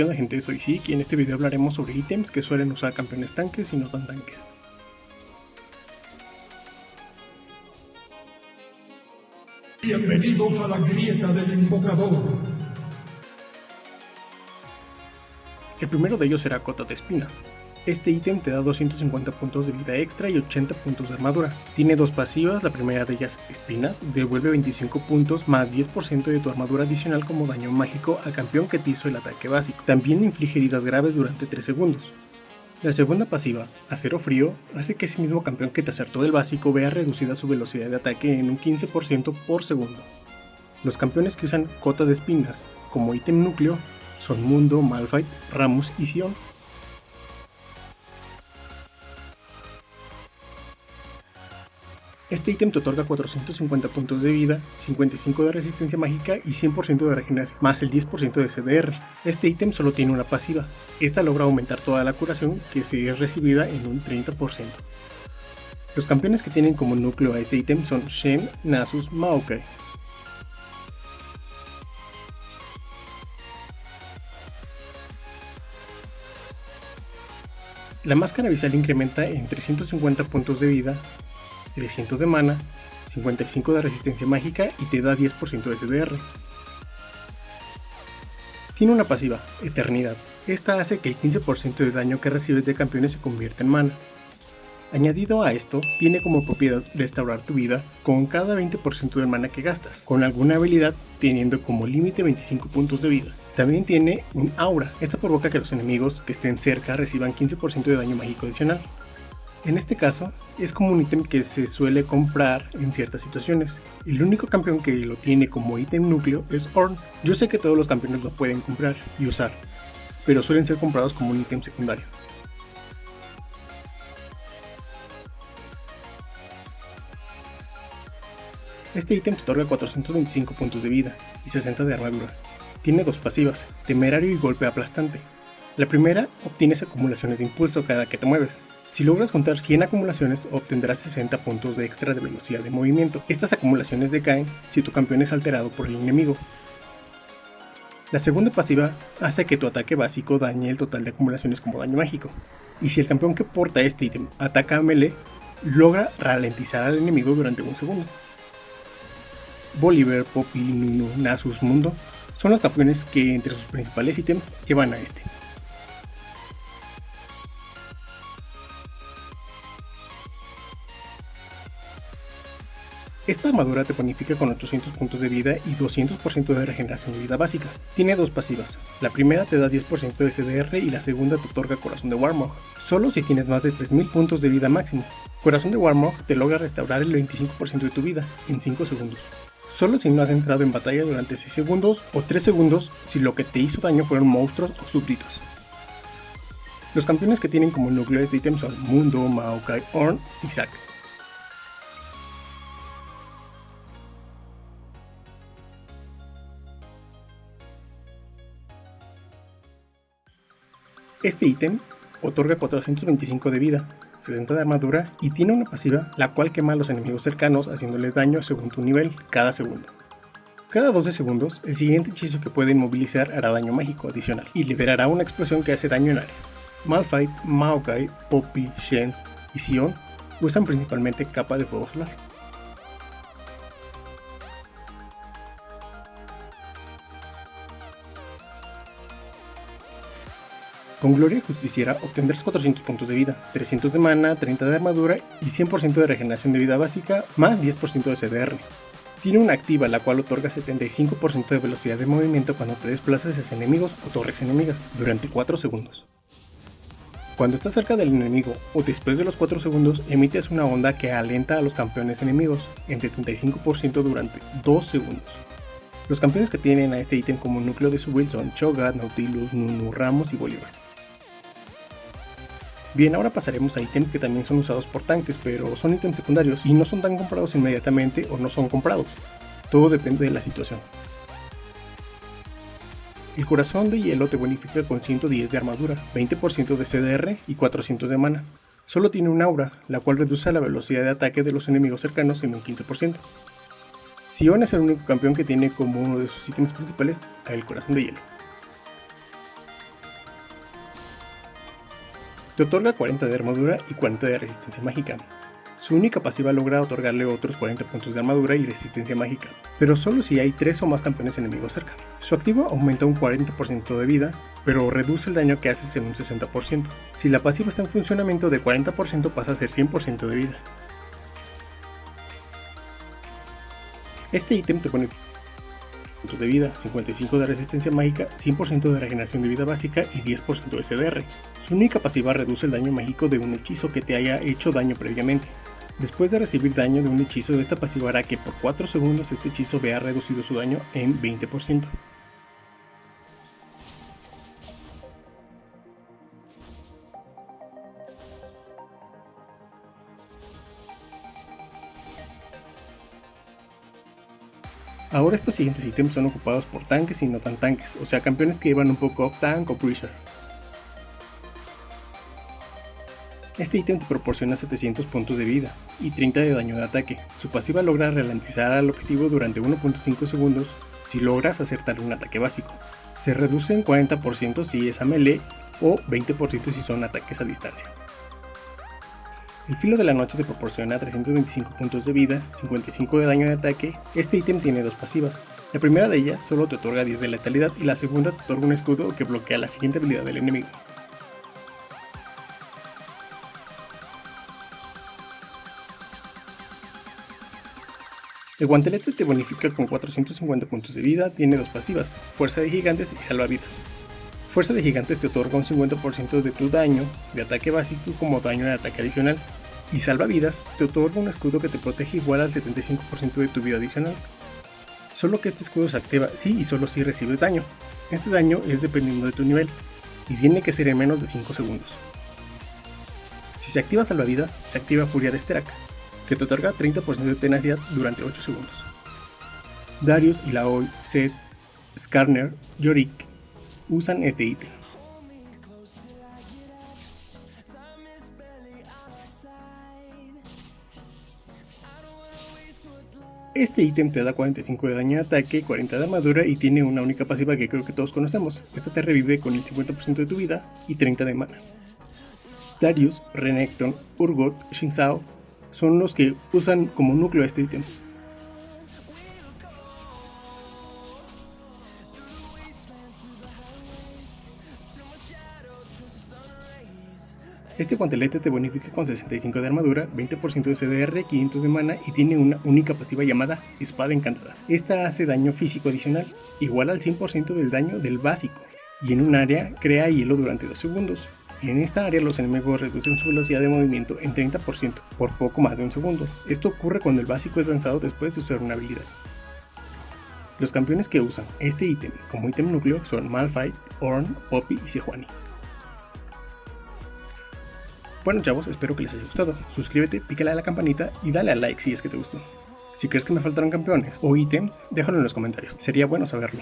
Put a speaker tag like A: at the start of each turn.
A: ¿Qué onda, gente? Soy Zik y en este video hablaremos sobre ítems que suelen usar campeones tanques y no tan tanques.
B: Bienvenidos a la grieta del invocador.
A: El primero de ellos será Cota de Espinas. Este ítem te da 250 puntos de vida extra y 80 puntos de armadura. Tiene dos pasivas, la primera de ellas, Espinas, devuelve 25 puntos más 10% de tu armadura adicional como daño mágico al campeón que te hizo el ataque básico. También inflige heridas graves durante 3 segundos. La segunda pasiva, Acero Frío, hace que ese mismo campeón que te acertó el básico vea reducida su velocidad de ataque en un 15% por segundo. Los campeones que usan Cota de Espinas como ítem núcleo son Mundo, Malphite, Rammus y Sion. Este ítem te otorga 450 puntos de vida, 55 de resistencia mágica y 100% de regeneración, más el 10% de CDR. Este ítem solo tiene una pasiva. Esta logra aumentar toda la curación que se es recibida en un 30%. Los campeones que tienen como núcleo a este ítem son Shen, Nasus, Maokai. La máscara visual incrementa en 350 puntos de vida, 300 de mana, 55 de resistencia mágica y te da 10% de CDR. Tiene una pasiva, Eternidad. Esta hace que el 15% de daño que recibes de campeones se convierta en mana. Añadido a esto, tiene como propiedad restaurar tu vida con cada 20% de mana que gastas, con alguna habilidad teniendo como límite 25 puntos de vida. También tiene un aura. Esta provoca que los enemigos que estén cerca reciban 15% de daño mágico adicional. En este caso, es como un ítem que se suele comprar en ciertas situaciones. El único campeón que lo tiene como ítem núcleo es Ornn. Yo sé que todos los campeones lo pueden comprar y usar, pero suelen ser comprados como un ítem secundario. Este ítem te otorga 425 puntos de vida y 60 de armadura. Tiene dos pasivas, Temerario y Golpe Aplastante. La primera, obtienes acumulaciones de impulso cada que te mueves. Si logras juntar 100 acumulaciones, obtendrás 60 puntos de extra de velocidad de movimiento. Estas acumulaciones decaen si tu campeón es alterado por el enemigo. La segunda pasiva hace que tu ataque básico dañe el total de acumulaciones como daño mágico. Y si el campeón que porta este ítem ataca a melee, logra ralentizar al enemigo durante un segundo. Volibear, Poppy, Nunu, Nasus, Mundo son los campeones que entre sus principales ítems llevan a este. Esta armadura te bonifica con 800 puntos de vida y 200% de regeneración de vida básica. Tiene dos pasivas. La primera te da 10% de CDR y la segunda te otorga Corazón de Warmog, solo si tienes más de 3000 puntos de vida máximo. Corazón de Warmog te logra restaurar el 25% de tu vida en 5 segundos. Solo si no has entrado en batalla durante 6 segundos o 3 segundos si lo que te hizo daño fueron monstruos o súbditos. Los campeones que tienen como núcleo este ítem son Mundo, Maokai, Ornn y Zac. Este ítem otorga 425 de vida, 60 de armadura y tiene una pasiva la cual quema a los enemigos cercanos haciéndoles daño según tu nivel cada segundo. Cada 12 segundos, el siguiente hechizo que puede inmovilizar hará daño mágico adicional y liberará una explosión que hace daño en área. Malphite, Maokai, Poppy, Shen y Sion usan principalmente capa de fuego solar. Con Gloria Justiciera obtendrás 400 puntos de vida, 300 de mana, 30 de armadura y 100% de regeneración de vida básica más 10% de CDR. Tiene una activa la cual otorga 75% de velocidad de movimiento cuando te desplazas hacia enemigos o torres enemigas durante 4 segundos. Cuando estás cerca del enemigo o después de los 4 segundos emites una onda que alenta a los campeones enemigos en 75% durante 2 segundos. Los campeones que tienen a este ítem como núcleo de su build son Cho'Gath, Nautilus, Nunu, Rammus y Volibear. Bien, ahora pasaremos a ítems que también son usados por tanques, pero son ítems secundarios y no son tan comprados inmediatamente o no son comprados. Todo depende de la situación. El Corazón de Hielo te bonifica con 110 de armadura, 20% de CDR y 400 de mana. Solo tiene un aura, la cual reduce la velocidad de ataque de los enemigos cercanos en un 15%. Sion es el único campeón que tiene como uno de sus ítems principales a el Corazón de Hielo. Te otorga 40 de armadura y 40 de resistencia mágica. Su única pasiva logra otorgarle otros 40 puntos de armadura y resistencia mágica, pero solo si hay 3 o más campeones enemigos cerca. Su activo aumenta un 40% de vida, pero reduce el daño que haces en un 60%. Si la pasiva está en funcionamiento, de 40% pasa a ser 100% de vida. Este ítem te pone puntos de vida, 55 de resistencia mágica, 100% de regeneración de vida básica y 10% de CDR. Su única pasiva reduce el daño mágico de un hechizo que te haya hecho daño previamente. Después de recibir daño de un hechizo, esta pasiva hará que por 4 segundos este hechizo vea reducido su daño en 20%. Ahora estos siguientes ítems son ocupados por tanques y no tan tanques, o sea campeones que llevan un poco off-tank o pressure. Este ítem te proporciona 700 puntos de vida y 30 de daño de ataque. Su pasiva logra ralentizar al objetivo durante 1.5 segundos si logras acertar un ataque básico. Se reduce en 40% si es a melee o 20% si son ataques a distancia. El filo de la noche te proporciona 325 puntos de vida, 55 de daño de ataque. Este ítem tiene dos pasivas. La primera de ellas solo te otorga 10 de letalidad y la segunda te otorga un escudo que bloquea la siguiente habilidad del enemigo. El guantelete te bonifica con 450 puntos de vida, tiene dos pasivas, fuerza de gigantes y salvavidas. Fuerza de gigantes te otorga un 50% de tu daño de ataque básico como daño de ataque adicional, y salvavidas te otorga un escudo que te protege igual al 75% de tu vida adicional. Solo que este escudo se activa si y solo si recibes daño. Este daño es dependiendo de tu nivel, y tiene que ser en menos de 5 segundos. Si se activa salvavidas, se activa Furia de Sterak, que te otorga 30% de tenacidad durante 8 segundos. Darius, Illaoi, Zed, Skarner, Yorick usan este ítem. Este ítem te da 45 de daño de ataque, 40 de armadura y tiene una única pasiva que creo que todos conocemos. Esta te revive con el 50% de tu vida y 30 de mana. Darius, Renekton, Urgot, Xin Zhao son los que usan como núcleo este ítem. Este guantelete te bonifica con 65 de armadura, 20% de CDR, 500 de mana y tiene una única pasiva llamada Espada Encantada. Esta hace daño físico adicional, igual al 100% del daño del básico, y en un área crea hielo durante 2 segundos. En esta área los enemigos reducen su velocidad de movimiento en 30% por poco más de un segundo. Esto ocurre cuando el básico es lanzado después de usar una habilidad. Los campeones que usan este ítem como ítem núcleo son Malphite, Ornn, Poppy y Sejuani. Bueno chavos, espero que les haya gustado. Suscríbete, pícale a la campanita y dale a like si es que te gustó. Si crees que me faltaron campeones o ítems, déjalo en los comentarios, sería bueno saberlo.